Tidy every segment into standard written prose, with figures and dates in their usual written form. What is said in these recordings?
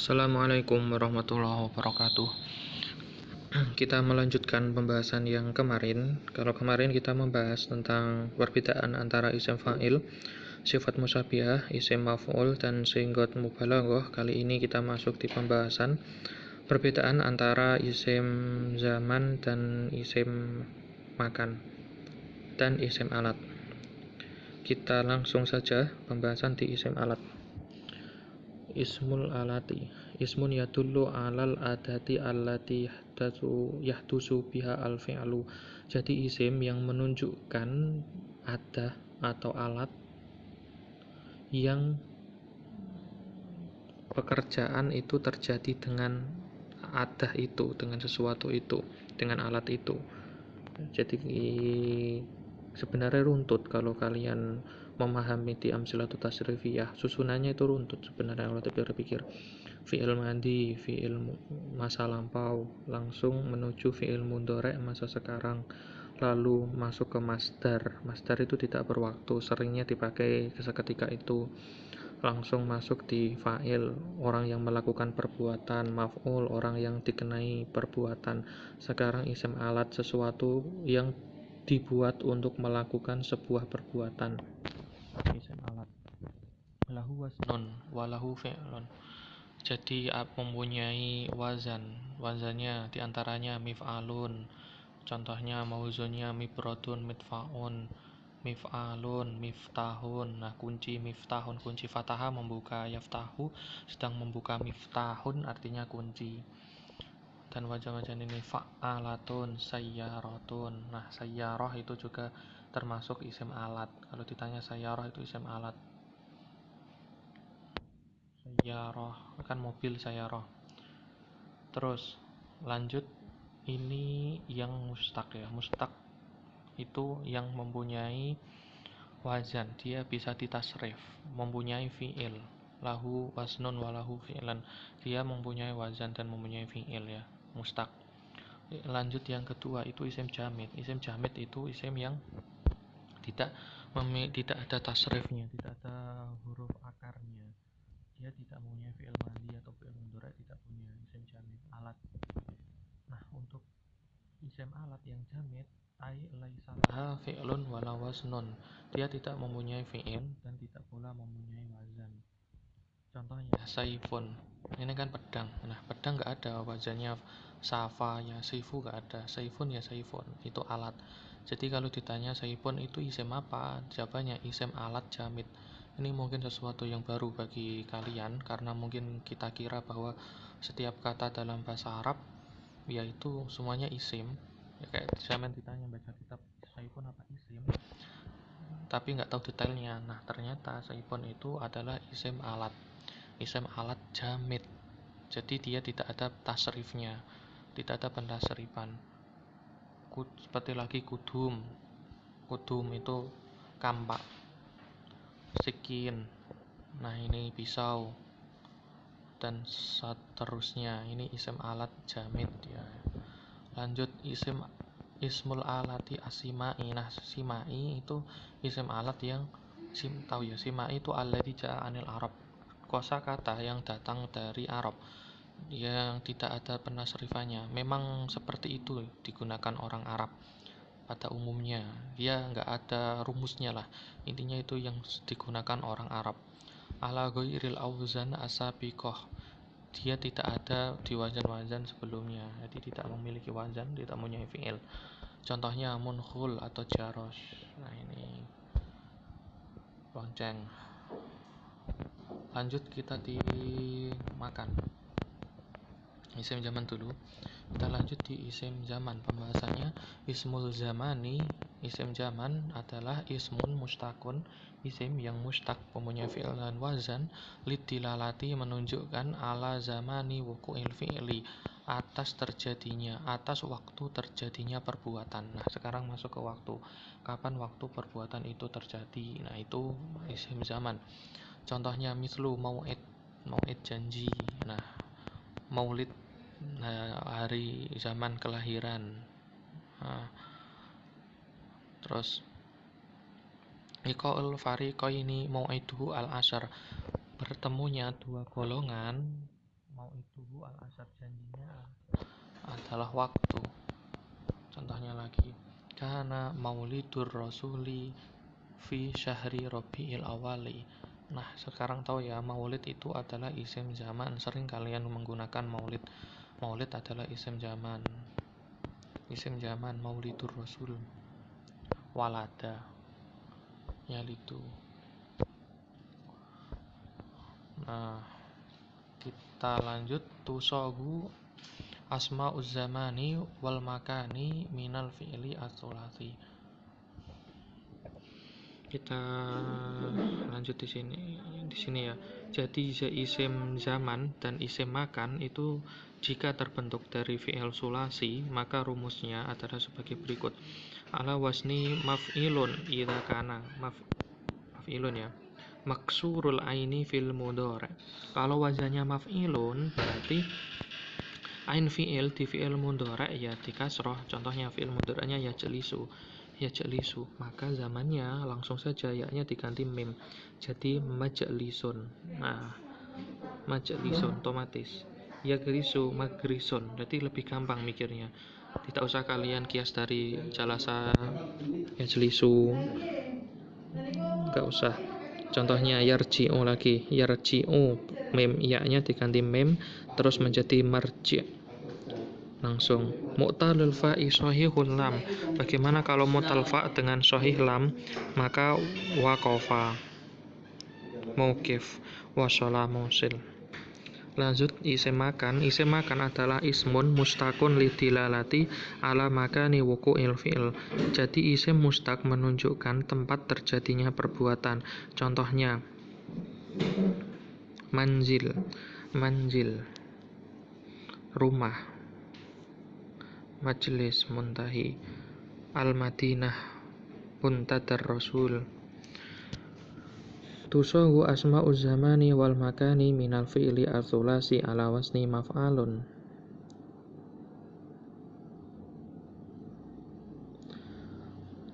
Assalamualaikum warahmatullahi wabarakatuh. Kita melanjutkan pembahasan yang kemarin. Kalau kemarin kita membahas tentang perbedaan antara isim fa'il, sifat musabbihah, isim maf'ul, dan singgot mubalaghah. Kali ini kita masuk di pembahasan perbedaan antara isim zaman dan isim makan dan isim alat. Kita langsung saja pembahasan di isim alat. Ismul alati ismun yadullu alal adati allati yahdusu biha al-fi'lu. Jadi isim yang menunjukkan adah atau alat yang pekerjaan itu terjadi dengan adah itu, dengan sesuatu itu, dengan alat itu. Jadi sebenarnya runtut kalau kalian memahami di amsilatut tasrifiyah, susunannya itu runtut sebenarnya kalau dipikir-pikir. Fi'il madi, fi'il masa lampau, langsung menuju fi'il mudhari' masa sekarang, lalu masuk ke masdar. Masdar itu tidak berwaktu, seringnya dipakai seketika itu. Langsung masuk di fa'il, orang yang melakukan perbuatan. Maf'ul, orang yang dikenai perbuatan. Sekarang isim alat, sesuatu yang dibuat untuk melakukan sebuah perbuatan. Isim alat. Lahu wasnun walahu fi'lun. Jadi mempunyai wazan. Wazannya diantaranya mif'alun. Contohnya mauzunnya mifrodun, mitfa'un, mif'alun, miftahun. Nah, kunci miftahun, kunci fathah membuka yaftahu, sedang membuka miftahun artinya kunci. Dan wajah-wajah ini fa'alatun, sayyaratun. Nah, sayyarah itu juga termasuk isim alat. Kalau ditanya sayyarah itu isim alat. Sayyarah kan mobil sayyarah. Terus lanjut, ini yang mustaq ya. Mustaq itu yang mempunyai wazan, dia bisa ditasrif, mempunyai fi'il, lahu wasnun walahu fi'lan, dia mempunyai wazan dan mempunyai fi'il ya, mustaq. Lanjut yang kedua itu isim jamid. Isim jamid itu isim yang tidak ada tasrifnya, tidak ada huruf akarnya, dia tidak mempunyai fi'il madi atau fi'il mudhari', tidak punya isim jamid alat. Nah, untuk isim alat yang jamid, ai laisa laha fi'lun wala waznun, dia tidak mempunyai fi'il dan tidak pula mempunyai wazan. Contohnya saifun, ini kan pedang. Nah, pedang nggak ada wazannya safa ya sifu, nggak ada. Saifun ya saifun, itu alat. Jadi kalau ditanya saifun itu isim apa, jawabannya isim alat jamid. Ini mungkin sesuatu yang baru bagi kalian, karena mungkin kita kira bahwa setiap kata dalam bahasa Arab yaitu semuanya isim ya, kayak zaman ditanya baca kitab saifun apa isim, tapi nggak tahu detailnya. Nah, ternyata saifun itu adalah isim alat jamid. Jadi dia tidak ada tasrifnya, tidak ada pentasrifan. Seperti lagi kudum itu kampak, sikin, nah ini pisau, dan seterusnya. Ini isim alat jamid ya. Lanjut ismul alati asimai. Nah, simai itu isim alat yang tahu ya, simai itu alladzi ja'a anil Arab, kosakata yang datang dari Arab, yang tidak ada penasrifannya. Memang seperti itu digunakan orang Arab pada umumnya, dia nggak ada rumusnya lah, intinya itu yang digunakan orang Arab. Ala ghairil auzan asabiqah, dia tidak ada di wazan-wazan sebelumnya, jadi tidak memiliki wazan, tidak mempunyai fi'il. Contohnya munkhul atau jaros. Nah, ini lonceng. Lanjut kita di makan, isim zaman dulu. Kita lanjut di isim zaman. Pembahasannya ismul zamani. Isim zaman adalah ismun mustaqun, isim yang mustaq, mempunyai fi'il dan wazan, lidilalati, menunjukkan ala zamani wuqu'il fi'li, atas waktu terjadinya perbuatan. Nah, sekarang masuk ke waktu, kapan waktu perbuatan itu terjadi. Nah, itu isim zaman. Contohnya mislu mau'id janji. Nah, maulid, hari zaman kelahiran. Nah, terus iqa'ul fariqaini mau'iduhu al-ashar, bertemunya dua golongan mau'iduhu al-asad, janjinya adalah waktu. Contohnya lagi, kana maulidur rasuli fi syahri rabi'il awali. Nah, sekarang tahu ya, maulid itu adalah isim zaman. Sering kalian menggunakan maulid. Maulid adalah isim zaman. Isim zaman maulidur rasul. Walada yalidu. Nah, kita lanjut. Tusogu asma'uz zamani wal makani minal fi'li ats-tsulats. Kita lanjut di sini ya. Jadi isim zaman dan isim makan itu jika terbentuk dari fi'il sulasi, maka rumusnya adalah sebagai berikut. Ala wasni maf'ilun idza kana maf'ilun ya. Maksurul aini fil mudhari'. Kalau wazannya maf'ilun berarti ain fi'il di fi'il mudhari' ya dikasroh. Contohnya fi'il mudhari'nya ya jelisu, maka zamannya langsung saja ya-nya diganti mim, jadi majlisun. Nah, majlisun otomatis ya gerisu magrison, jadi lebih gampang mikirnya, tidak usah kalian kias dari jalasa ya jelisu, nggak usah. Contohnya yarji'u lagi, yarji'u mim, ya-nya diganti mim terus menjadi marji', langsung. Mu'talul fa'i sahihul lam. Bagaimana kalau mu'tal fa' dengan sahih lam? Maka waqafa, mauqif, wasala musil. Lanjut isim makan. Isim makan adalah ismun mustakun lidilalati ala makani wuqu'il fi'il. Jadi isim mustak menunjukkan tempat terjadinya perbuatan. Contohnya manzil, rumah, majlis, muntahi, al-madinah, muntadar rasul. Tusahu asma'uz zamani wal makani minal fi'li ats-tsulasi ala wasni maf'alun.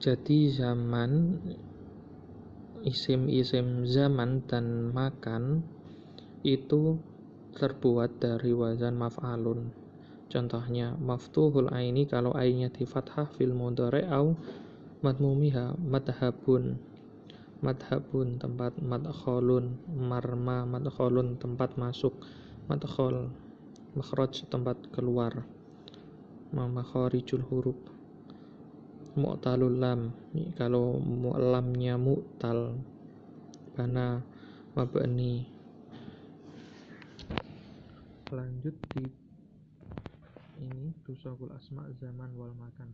Jadi zaman, isim-isim zaman dan makan itu terbuat dari wazan maf'alun. Contohnya maftuhul aini, kalau ainnya di fathah fil mudhari' au madmumiha madhabun, tempat madkhalun, marma madkhalun, tempat masuk, madkhal makhraj, tempat keluar, makharijul huruf. Mu'talul lam, kalau lamnya mu'tal, bana mabni. Lanjut di ini tusabul asma zaman wal makan.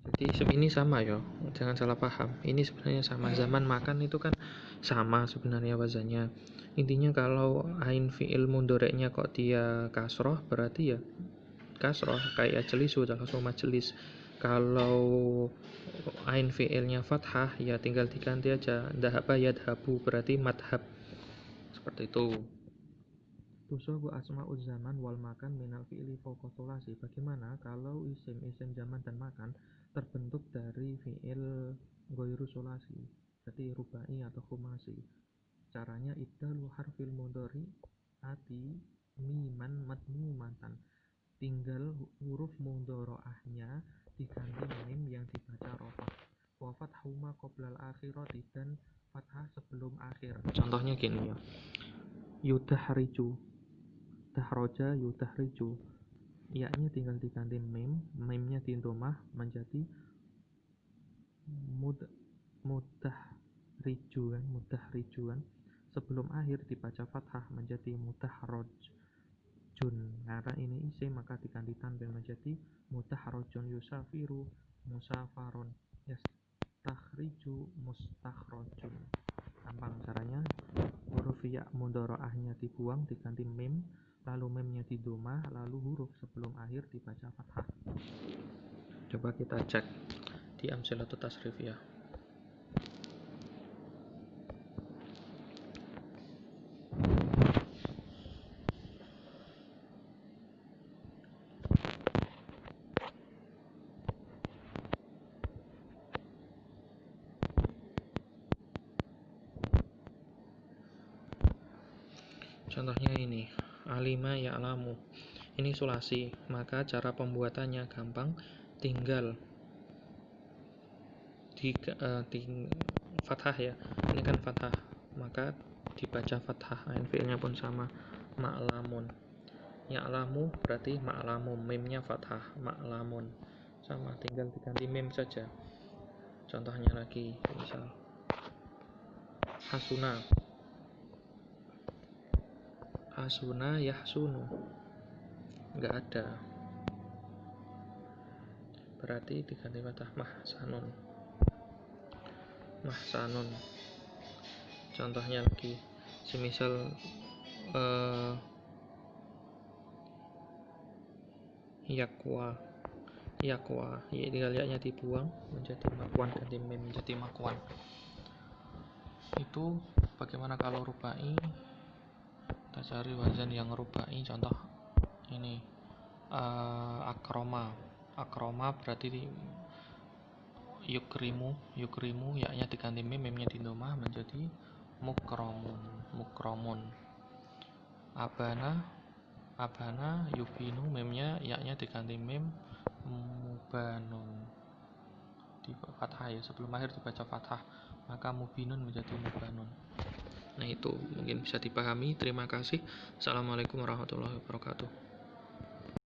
Jadi isim ini sama ya, jangan salah paham. Ini sebenarnya sama, zaman makan itu kan sama sebenarnya wazannya. Intinya kalau ain fi'il mudhari'nya kok dia kasroh, berarti ya kasroh kayak jelisu langsung majelis. Kalau ain fi'ilnya fathah ya tinggal diganti aja, dhahaba yadhabu, berarti madhab. Seperti itu. Tusabu asma'uz zaman wal makan minal fi'li fawqa tsulasi. Bagaimana kalau isim zaman dan makan terbentuk dari fi'il ghairu tsulasi, berarti rubai atau khumasi. Caranya ibdalu harfil mudhari ati miman madmumatan. Tinggal huruf mudhari'ahnya diganti mim yang dibaca rafah. Wa fathuma qoblal akhirati, dan fathah sebelum akhir. Contohnya gini ya. Yudahriju, dahroja yudahriju, ya-nya tinggal diganti mim, mimnya dindomah menjadi mudahrijuan, sebelum akhir dibaca fathah menjadi mudahrojun. Karena ini isim maka diganti tanwin menjadi mudahrojun. Yusafiru musafaron, yastakhriju mustakhrojun. Gampang caranya, huruf ya mudhari'ahnya dibuang diganti mim, lalu mimnya didomah, lalu huruf sebelum akhir dibaca fathah. Coba kita cek di amsilatut tasrifiyah. Contohnya ini, alima ya'lamu. Ini sulasi, maka cara pembuatannya gampang, tinggal di fathah ya. Ini kan fathah, maka dibaca fathah. Fiilnya pun sama, ma'lamun. Ya'lamu berarti ma'lamu, mimnya fathah, ma'lamun. Sama, tinggal diganti mim saja. Contohnya lagi, misal hasuna. Hasuna yahsunu. Enggak ada. Berarti diganti fathah, mahsanun. Mahsanun. Contohnya lagi, semisal yakwa. Yakwa, tinggal ya-nya dibuang menjadi makwan, ganti mim menjadi makwan. Itu bagaimana kalau rubai? Kita cari wazan yang rubai. Contoh ini, akroma. Akroma berarti yukrimu, ya-nya diganti mim, mimnya dindomah menjadi mukromun. Abana yubinu, mimnya ya-nya diganti mim, mubanun. Di fathah ya, sebelum akhir dibaca fathah, maka mubinun menjadi mubanun. Nah, itu mungkin bisa dipahami. Terima kasih. Assalamualaikum warahmatullahi wabarakatuh.